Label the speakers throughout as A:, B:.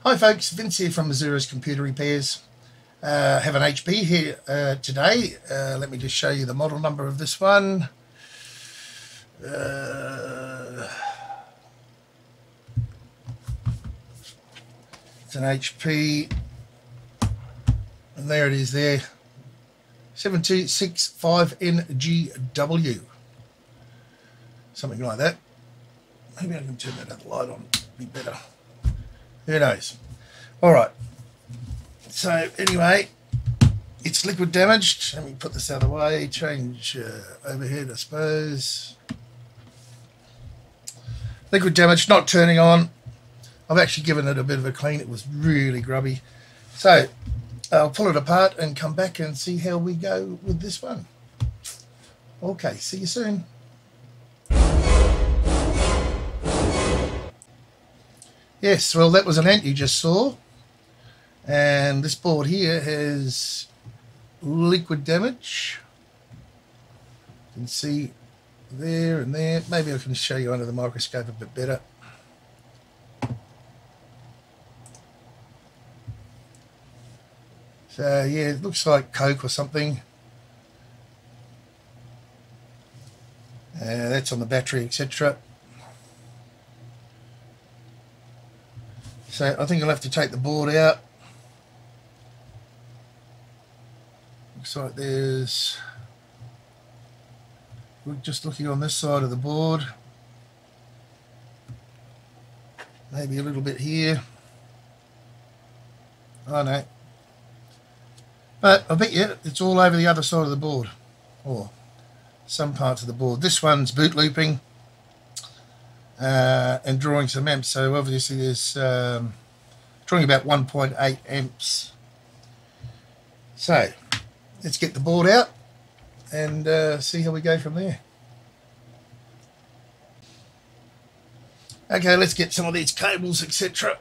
A: Hi folks, Vince here from Mazura's Computer Repairs. Have an HP here today. Let me just show you the model number of this one. It's an HP, and there it is there, 7265NGW, something like that. Maybe I can turn that other light on, be better. Who knows? All right. So anyway, it's liquid damaged. Let me put this out of the way. Change overhead, I suppose. Liquid damaged, not turning on. I've actually given it a bit of a clean. It was really grubby. So I'll pull it apart and come back and see how we go with this one. Okay, see you soon. Yes, well, that was an ant you just saw. And this board here has liquid damage. You can see there and there. Maybe I can show you under the microscope a bit better. So yeah, it looks like Coke or something. That's on the battery, etc. So I think I'll have to take the board out. Looks like there's, we're just looking on this side of the board, maybe a little bit here. Oh no, but I bet you it's all over the other side of the board, or some parts of the board. This one's boot looping and drawing some amps, so obviously there's drawing about 1.8 amps. So let's get the board out and see how we go from there. Okay, let's get some of these cables, etc.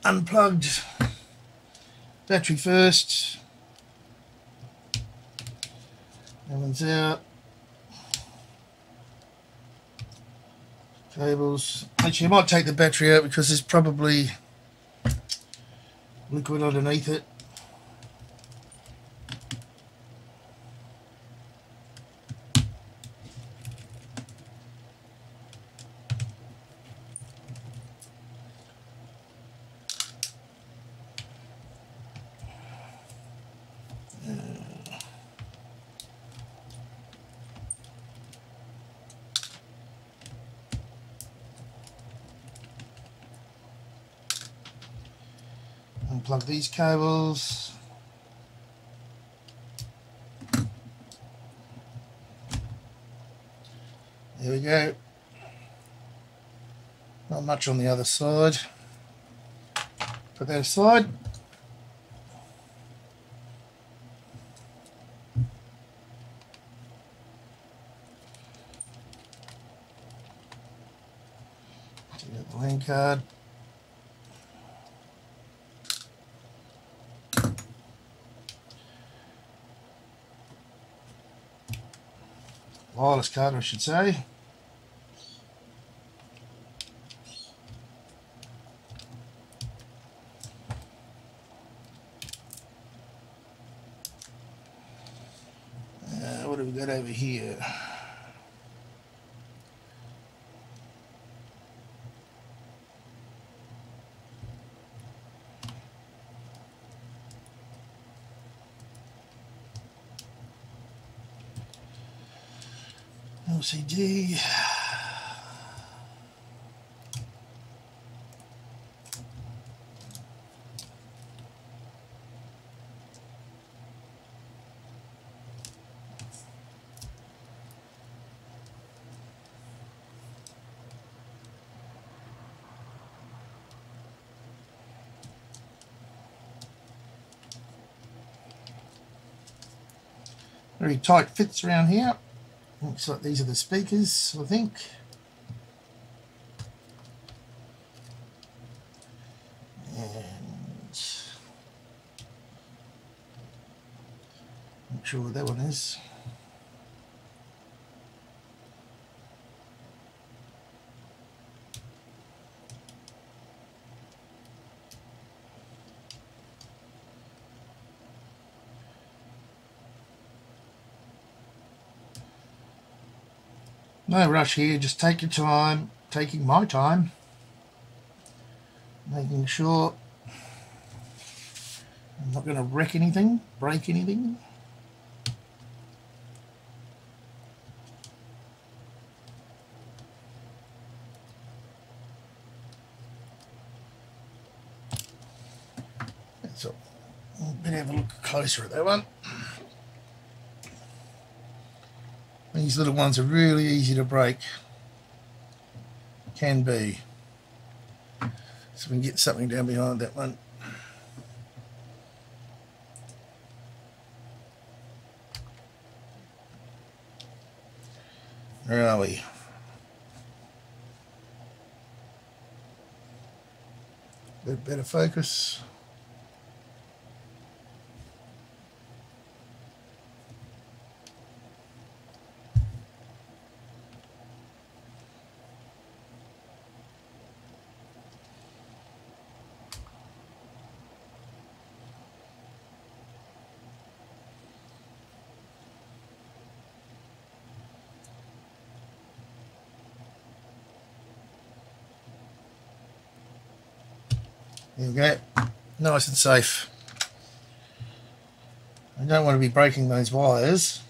A: unplugged. Battery first. That one's out. Cables. Actually, I might take the battery out because there's probably liquid underneath it. Unplug these cables. There we go. Not much on the other side. Put that aside. Take out the LAN card. Wireless card, I should say. What have we got over here? LCD. Very tight fits around here. Looks like these are the speakers, I think. And not sure what that one is. No rush here, just take your time, taking my time, making sure I'm not going to wreck anything, break anything. So we'll better have a look closer at that one. These little ones are really easy to break. Can be. So we can get something down behind that one. Where are we? Bit better focus. There we go, nice and safe. I don't want to be breaking those wires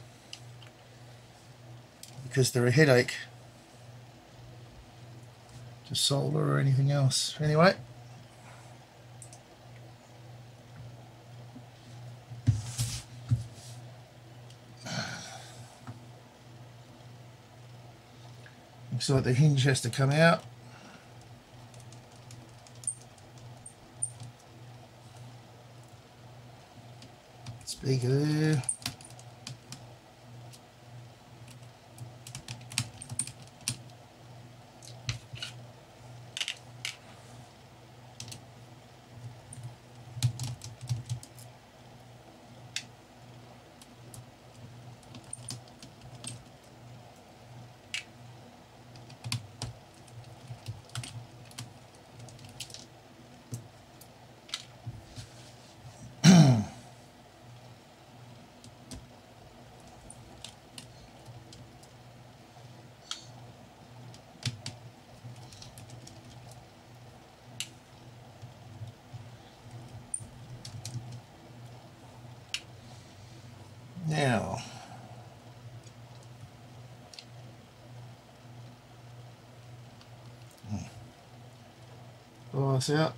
A: because they're a headache to solder or anything else. Anyway, looks like the hinge has to come out. Speaker there. Now, pull this out.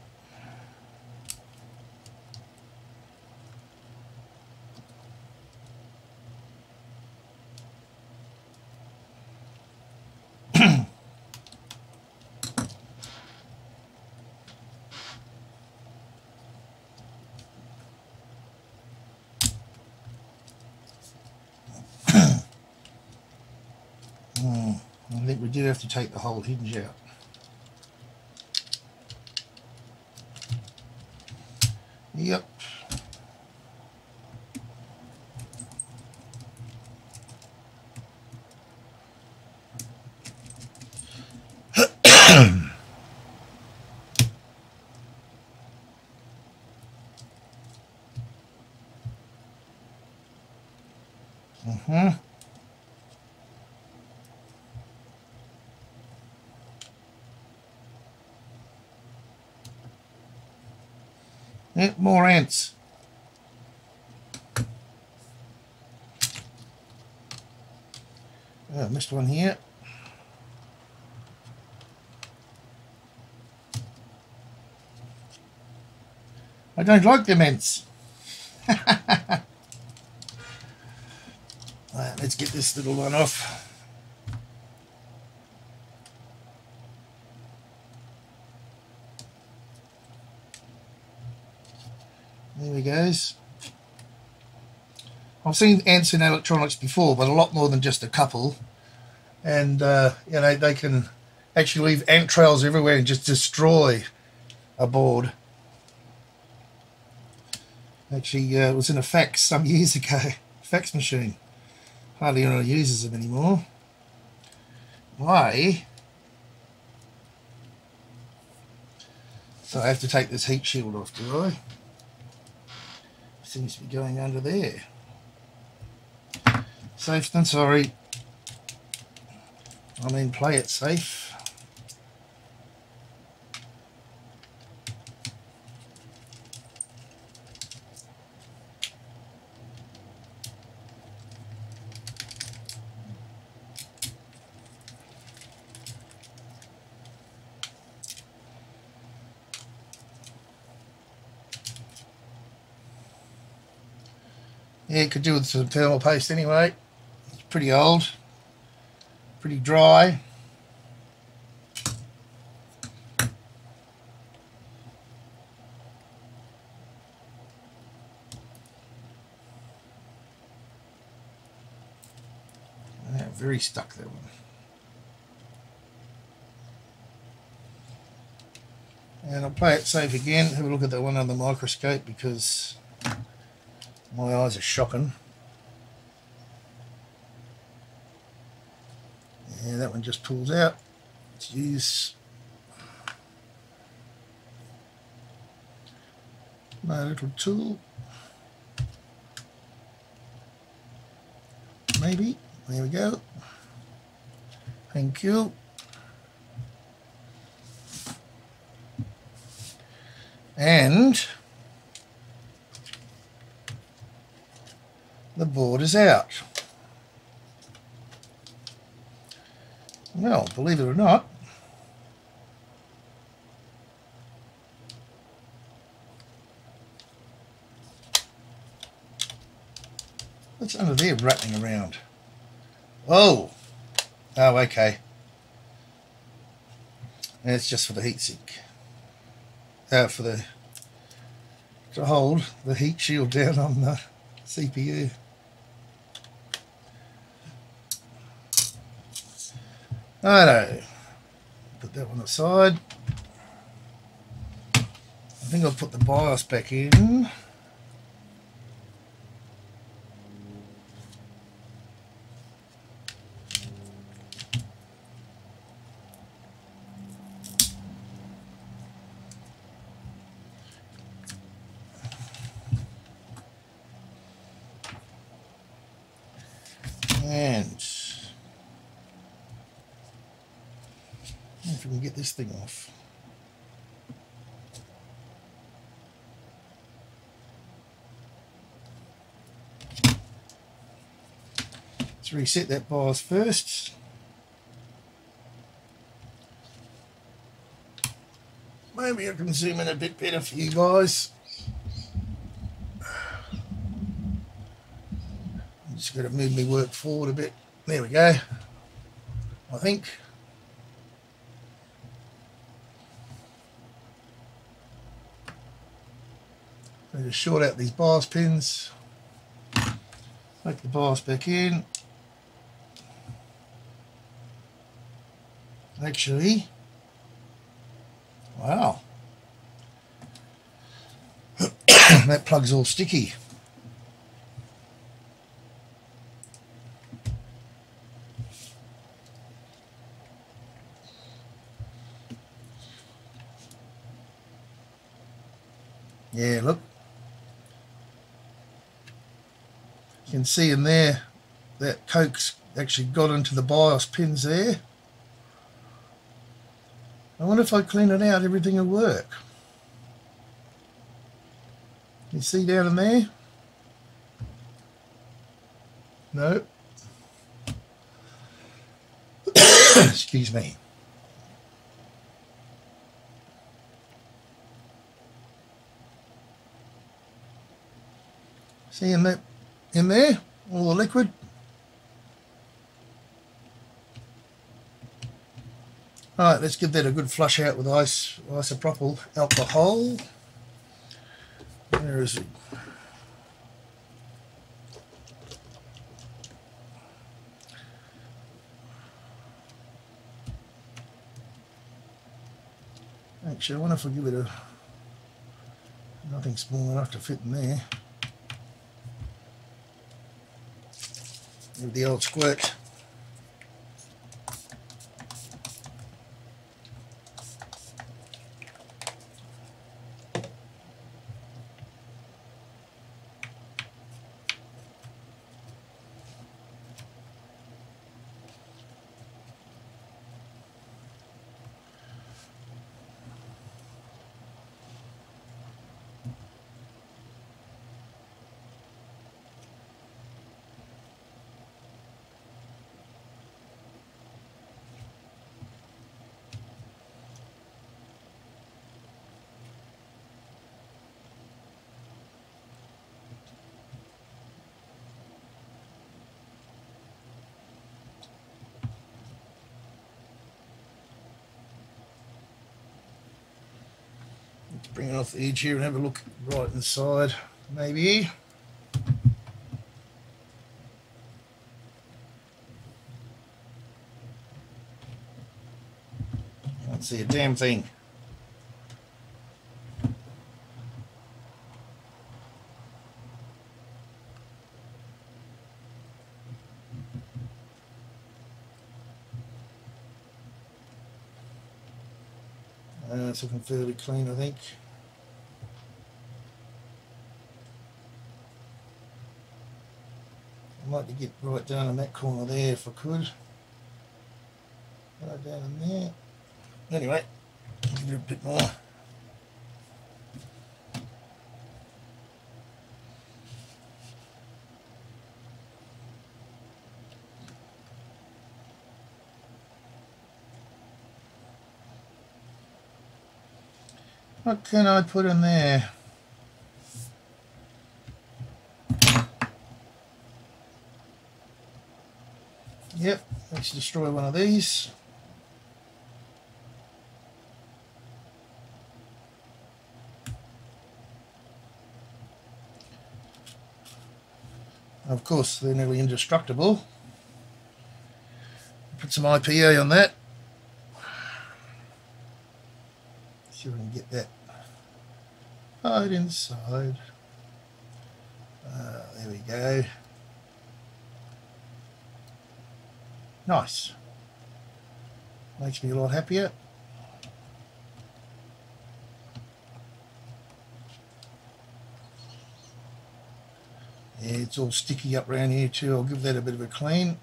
A: I think we do have to take the whole hinge out. Yep. Yep, more ants. Oh, I missed one here. I don't like them ants. Right, let's get this little one off. There we go. I've seen ants in electronics before, but a lot more than just a couple. And, you know, they can actually leave ant trails everywhere and just destroy a board. Actually, it was in a fax some years ago. Fax machine. Hardly anyone uses them anymore. Why? So I have to take this heat shield off, do I? Seems to be going under there. Safe than sorry. I mean, play it safe. Yeah, it could do with some thermal paste anyway. It's pretty old, pretty dry. Yeah, very stuck, that one. And I'll play it safe again, have a look at that one under the microscope because my eyes are shocking. Yeah, that one just pulls out. Let's use my little tool. Maybe. There we go. Thank you. And the board is out. Well, believe it or not, what's under there rattling around? Oh, okay. And it's just for the heat sink. To hold the heat shield down on the CPU. Righto, put that one aside. I think I'll put the BIOS back in. And if we can get this thing off. Let's reset that BIOS first. Maybe I can zoom in a bit better for you guys. I'm just going to move my work forward a bit. There we go, I think. I'm just short out these BIOS pins. Take the BIOS back in. Actually, wow, that plug's all sticky. Yeah, look. You can see in there that Coke's actually got into the BIOS pins there. I wonder if I clean it out, everything will work. You see down in there? No. Excuse me. See in there, all the liquid. Alright, let's give that a good flush out with isopropyl alcohol. Where is it? Actually, I wonder if I give it nothing small enough to fit in there. With the old squirt. Bring it off the edge here and have a look right inside, maybe. Can't see a damn thing. It's looking fairly clean, I think. I'd like to get right down in that corner there if I could. Right down in there. Anyway, give it a bit more. What can I put in there? Yep, let's destroy one of these. Of course, they're nearly indestructible. Put some IPA on that. See if we can get that right inside. There we go. Nice. Makes me a lot happier. Yeah, it's all sticky up around here too. I'll give that a bit of a clean.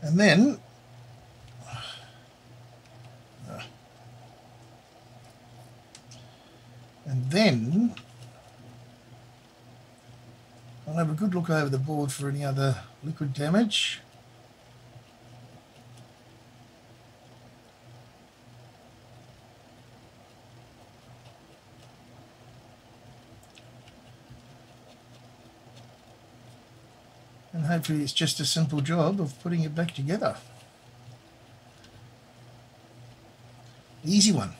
A: And then I'll have a good look over the board for any other liquid damage. And hopefully it's just a simple job of putting it back together. Easy one.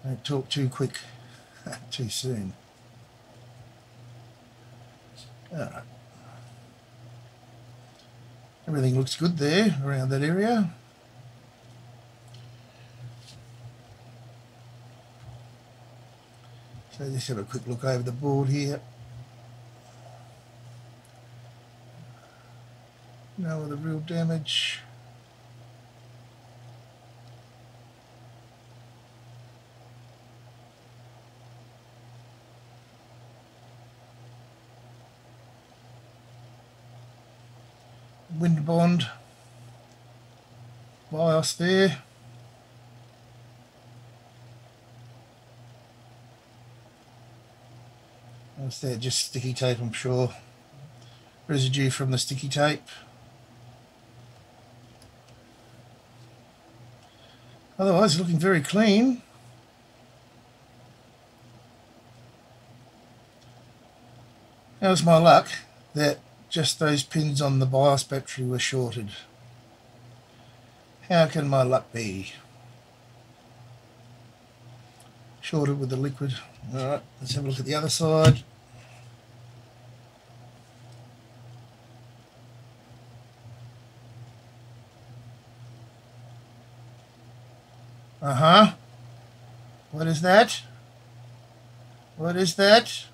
A: Don't talk too quick, too soon. Alright. Everything looks good there around that area. So just have a quick look over the board here. No other real damage. Wind bond BIOS there. What's that? Just sticky tape, I'm sure. Residue from the sticky tape. Otherwise, looking very clean. How's my luck that just those pins on the BIOS battery were shorted? How can my luck be? Shorted with the liquid. Alright, let's have a look at the other side. What is that? What is that?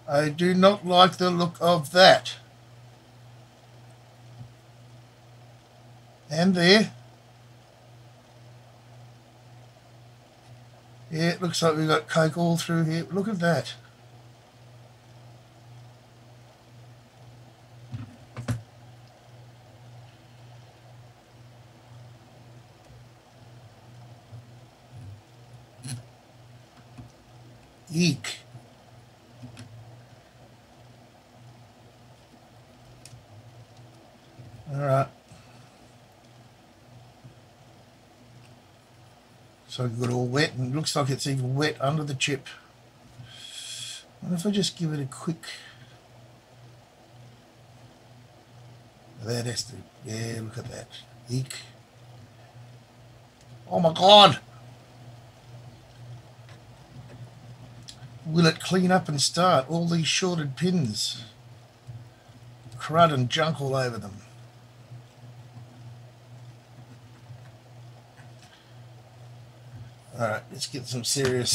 A: I do not like the look of that. And there. Yeah, it looks like we've got coke all through here. Look at that. Eek. Alright. So I've got it all wet, and it looks like it's even wet under the chip. What if I just give it a quick... That has to... Yeah, look at that. Eek. Oh my God! Will it clean up and start? All these shorted pins. Crud and junk all over them. Alright, let's get some serious...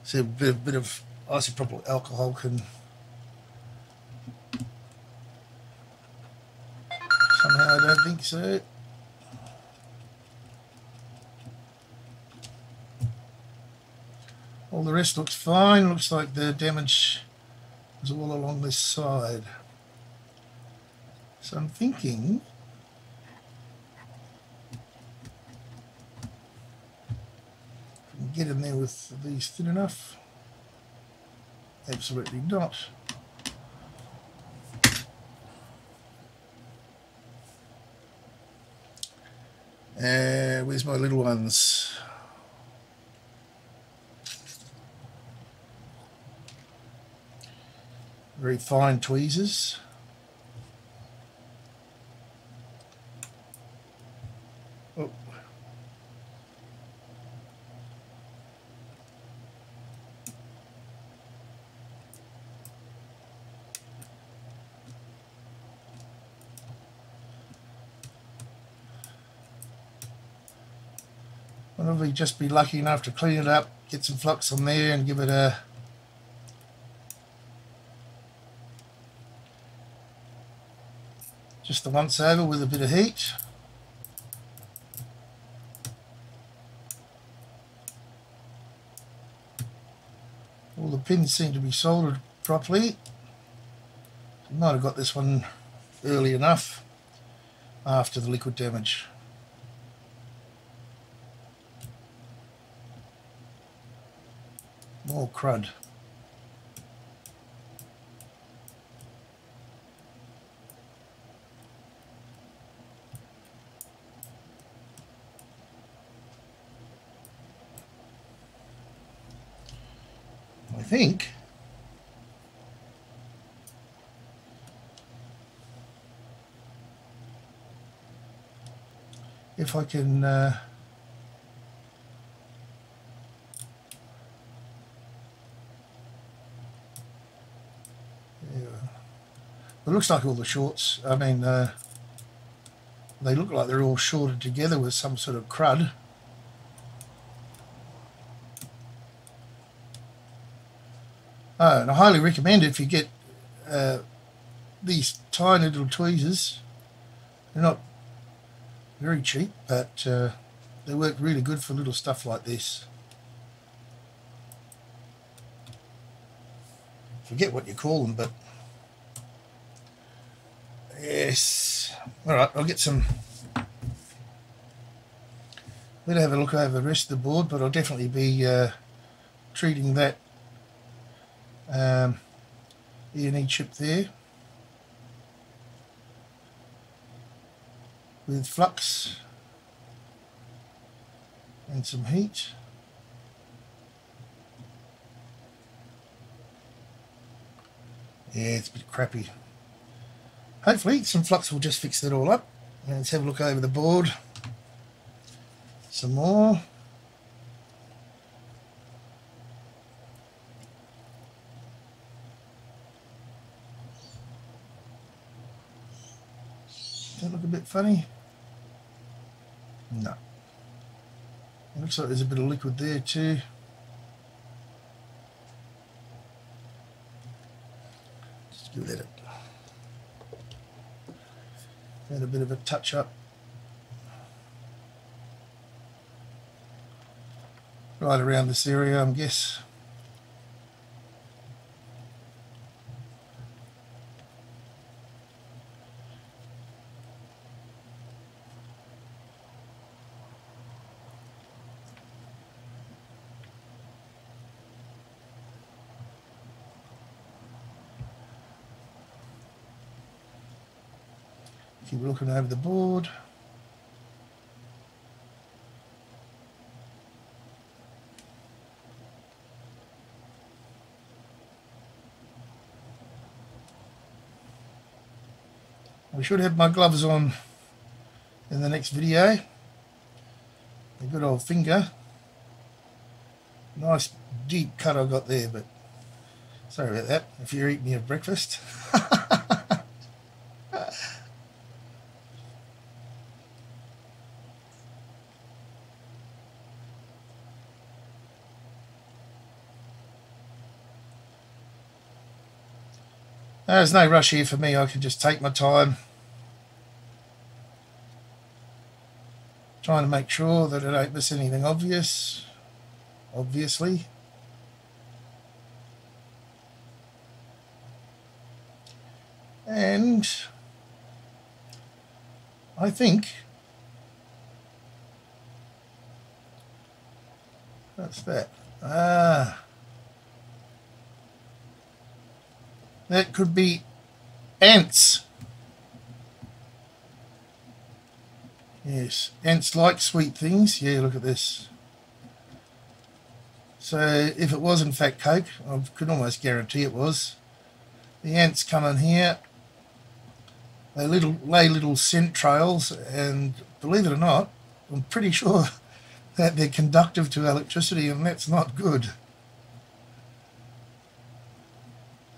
A: see, a bit of isopropyl alcohol can... Somehow I don't think so. All the rest looks fine. Looks like the damage is all along this side. So I'm thinking if we can get in there with these thin enough. Absolutely not. Where's my little ones? Very fine tweezers. Oh. Wonder if we just be lucky enough to clean it up, get some flux on there and give it a just the once over with a bit of heat. All the pins seem to be soldered properly. Might have got this one early enough after the liquid damage. More crud. I think if I can yeah. It looks like all the shorts, I mean they look like they're all shorted together with some sort of crud. Oh, and I highly recommend it if you get these tiny little tweezers. They're not very cheap, but they work really good for little stuff like this. Forget what you call them, but yes. Alright, I'll get some... We'll have a look over the rest of the board, but I'll definitely be treating that E&E chip there with flux and some heat. Yeah, it's a bit crappy. Hopefully some flux will just fix that all up. And let's have a look over the board some more. Does that look a bit funny? No. It looks like there's a bit of liquid there too. Just give that a bit of a touch up. Right around this area, I guess. Keep looking over the board. should have my gloves on in the next video. A good old finger. Nice deep cut I got there, but sorry about that if you're eating your breakfast. There's no rush here for me. I can just take my time, trying to make sure that I don't miss anything obviously. And I think that's that. That could be ants. Yes, ants like sweet things. Yeah, look at this. So if it was in fact coke, I could almost guarantee it was. The ants come in here. They lay little scent trails, and believe it or not, I'm pretty sure that they're conductive to electricity, and that's not good.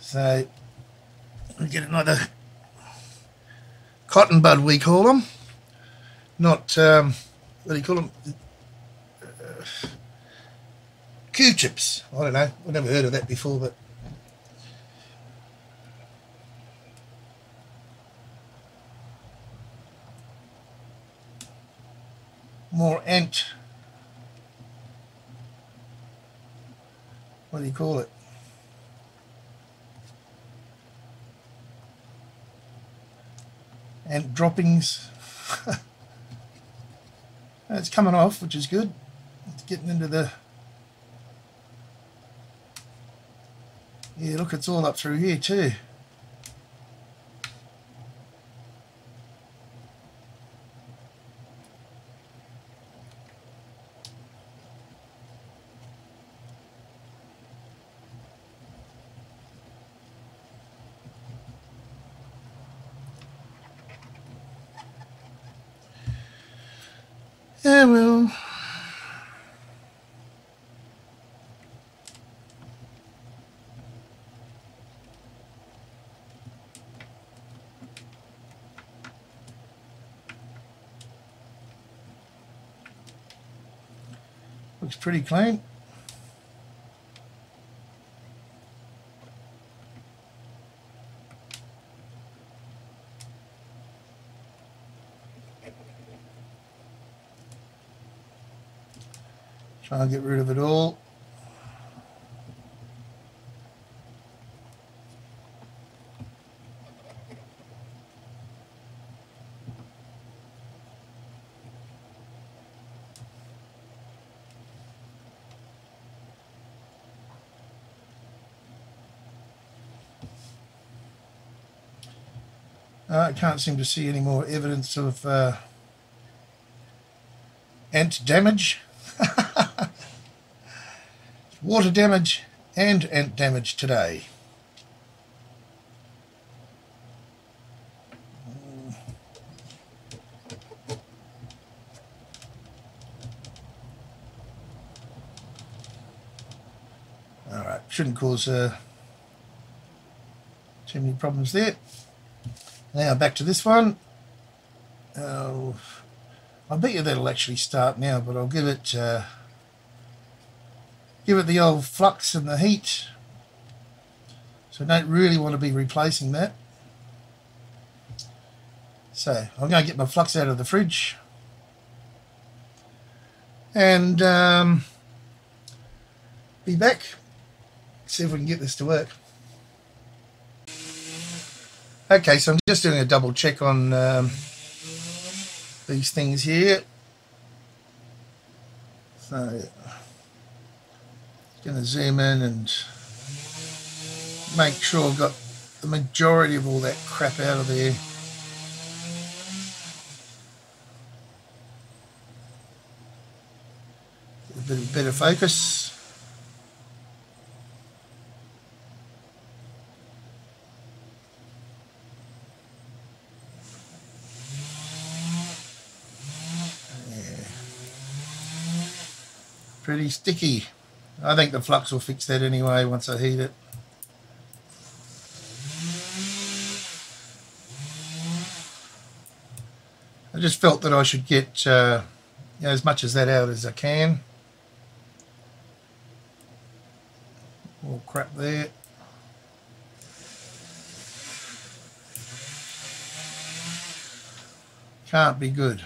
A: So we get another cotton bud, we call them. Not what do you call them? Q-chips. I don't know. I've never heard of that before, but more ant. What do you call it? Ant droppings. It's coming off, which is good. It's getting into the... Yeah, look, it's all up through here too. Yeah, well... Looks pretty clean. Try and get rid of it all. I can't seem to see any more evidence of ant damage. Water damage and ant damage today. Alright, shouldn't cause too many problems there. Now back to this one. I bet you that'll actually start now, but I'll give it the old flux and the heat. So I don't really want to be replacing that. So I'm going to get my flux out of the fridge and be back. See if we can get this to work. Okay, so I'm just doing a double check on these things here. So going to zoom in and make sure I've got the majority of all that crap out of there. Get a bit better focus. pretty sticky. I think the flux will fix that anyway once I heat it. I just felt that I should get as much as that out as I can. All crap there. Can't be good.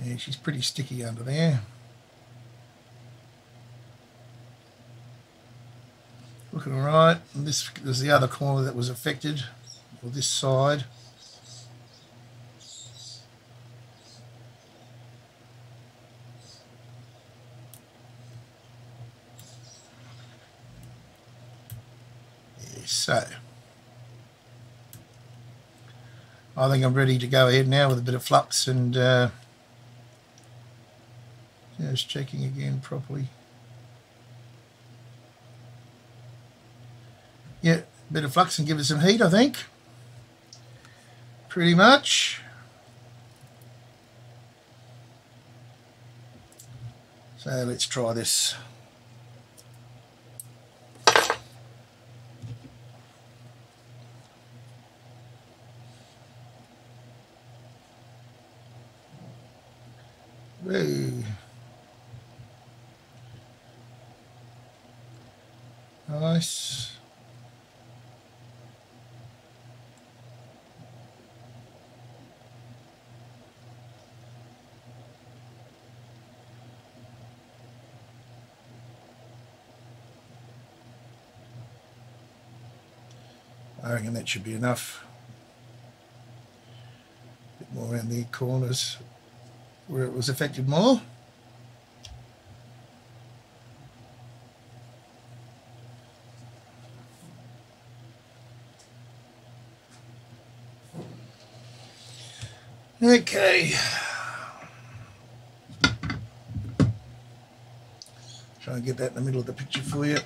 A: Yeah, she's pretty sticky under there. Looking all right. And this is the other corner that was affected, or this side. Yeah, so I think I'm ready to go ahead now with a bit of flux and just checking again properly. Yeah, a bit of flux and give it some heat, I think. Pretty much. So let's try this. Whoa. Nice. I reckon that should be enough. A bit more around the corners where it was affected more. Okay. Try and get that in the middle of the picture for you.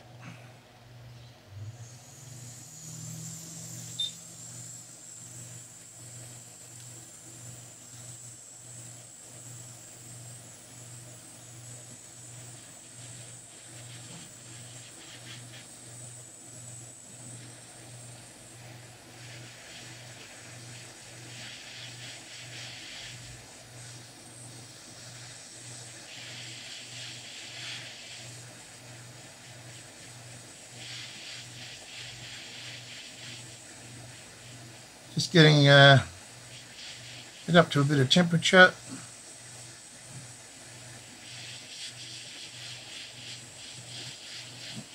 A: Just getting it up to a bit of temperature.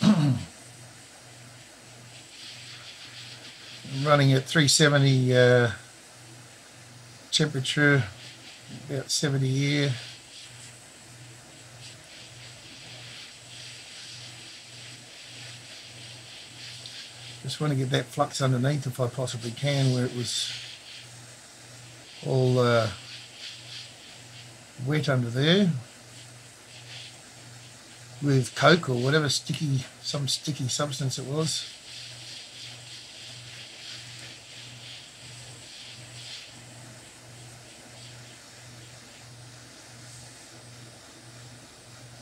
A: I'm running at 370 temperature, about 70 here. Just want to get that flux underneath if I possibly can, where it was all wet under there with coke or whatever some sticky substance it was.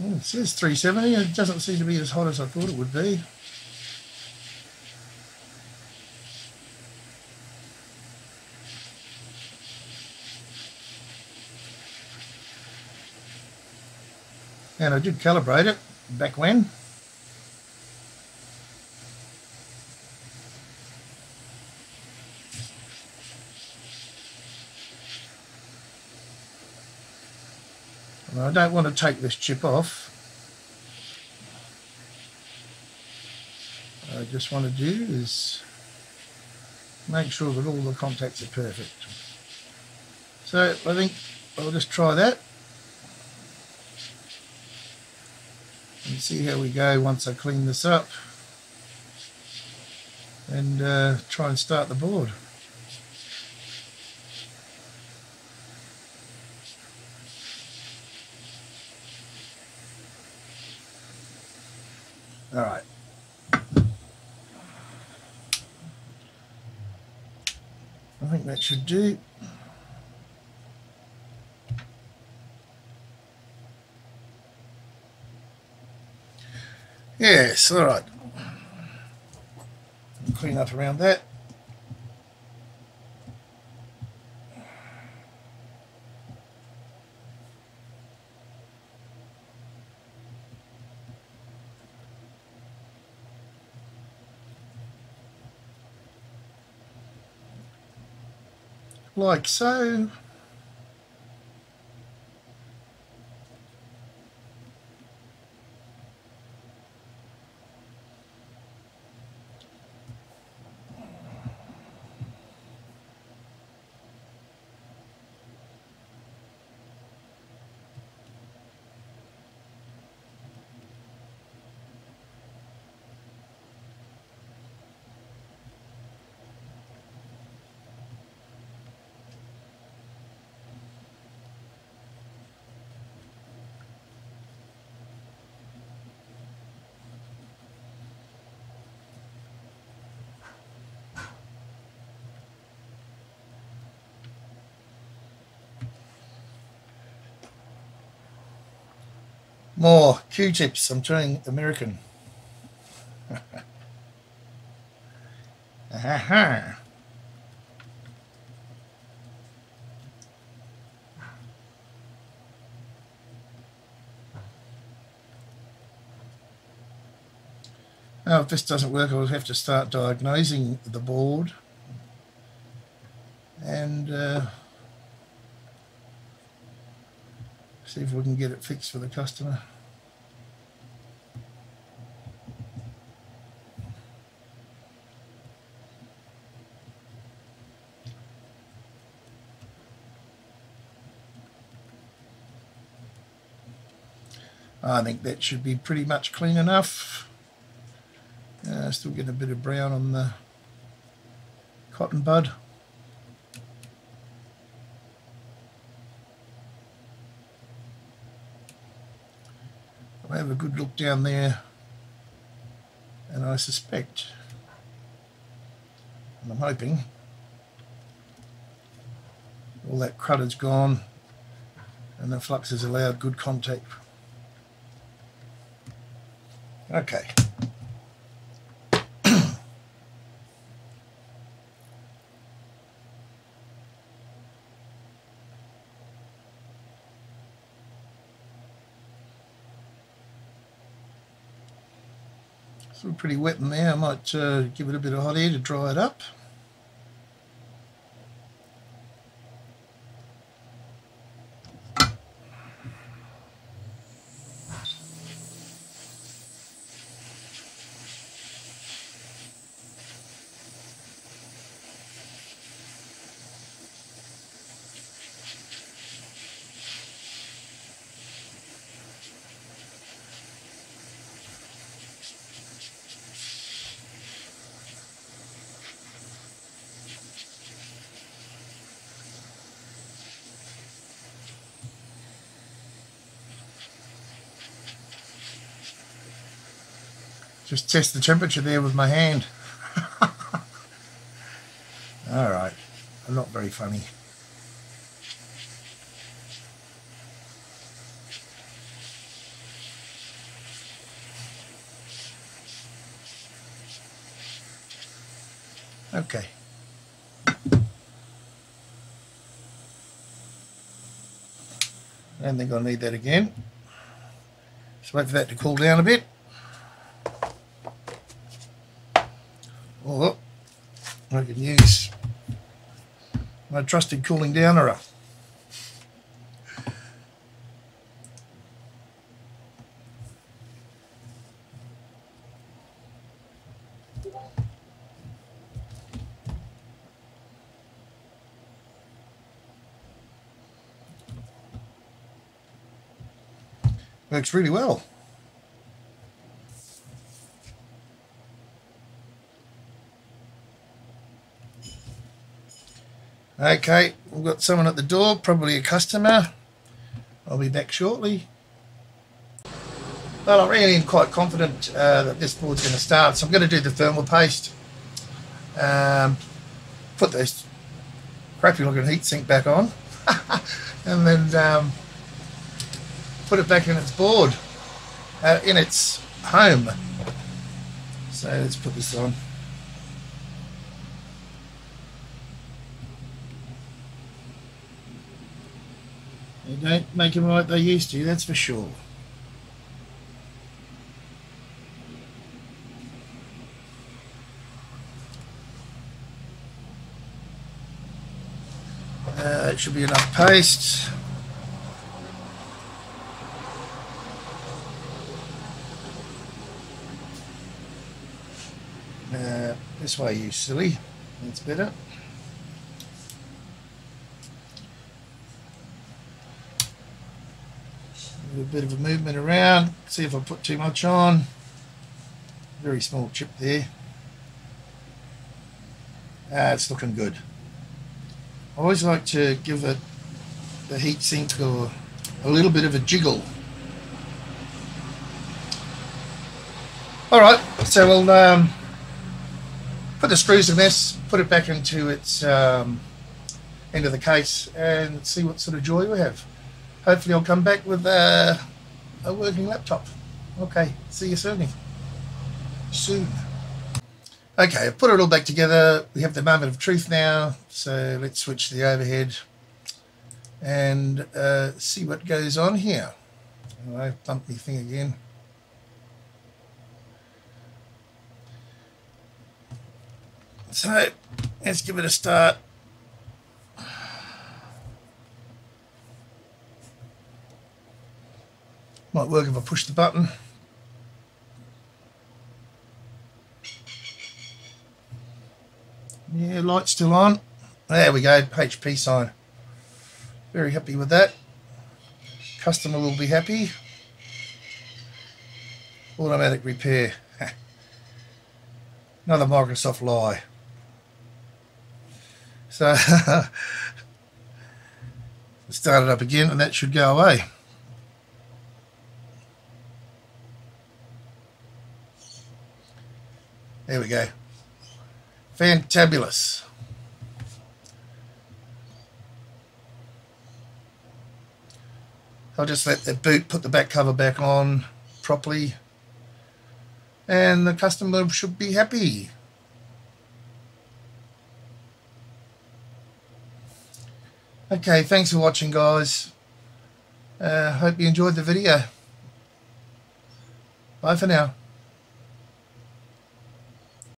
A: It says 370. It doesn't seem to be as hot as I thought it would be. And I did calibrate it back when. And I don't want to take this chip off. What I just want to do is make sure that all the contacts are perfect. So I think I'll just try that and see how we go once I clean this up and try and start the board. All right. I think that should do. Yes, all right. Clean up around that. Like so. More Q-tips. I'm trying American. Aha. Now, if this doesn't work, I'll have to start diagnosing the board and see if we can get it fixed for the customer. I think that should be pretty much clean enough. Still getting a bit of brown on the cotton bud. I'll have a good look down there, and I suspect, and I'm hoping, all that crud is gone and the flux has allowed good contact. Okay. Still pretty wet in there. I might give it a bit of hot air to dry it up. Just test the temperature there with my hand. Alright, I'm not very funny. Okay. I don't think I'll need that again. Just wait for that to cool down a bit. Or I can use my trusted cooling downer. Works really well. Okay, we've got someone at the door, probably a customer. I'll be back shortly. Well, I really am quite confident that this board's going to start, so I'm going to do the thermal paste. Put this crappy looking heatsink back on and then put it back in its board, in its home. So let's put this on. They don't make them like they used to, that's for sure. It should be enough paste. This way, you silly. That's better. A bit of a movement around. See if I put too much on. Very small chip there. It's looking good. I always like to give it the heat sink or a little bit of a jiggle. Alright, so we'll put the screws in this, put it back into its end of the case and see what sort of joy we have. Hopefully I'll come back with a working laptop. Okay, see you soon. Okay, I've put it all back together. We have the moment of truth now, so let's switch to the overhead and see what goes on here. Oh, I bumped my thing again. So let's give it a start. Might work if I push the button. Yeah, light's still on. There we go, HP sign. Very happy with that. Customer will be happy. Automatic repair. Another Microsoft lie. So, start it up again and that should go away. There we go. Fantabulous. I'll just let the boot put the back cover back on properly and the customer should be happy. Okay, thanks for watching, guys. Hope you enjoyed the video. Bye for now.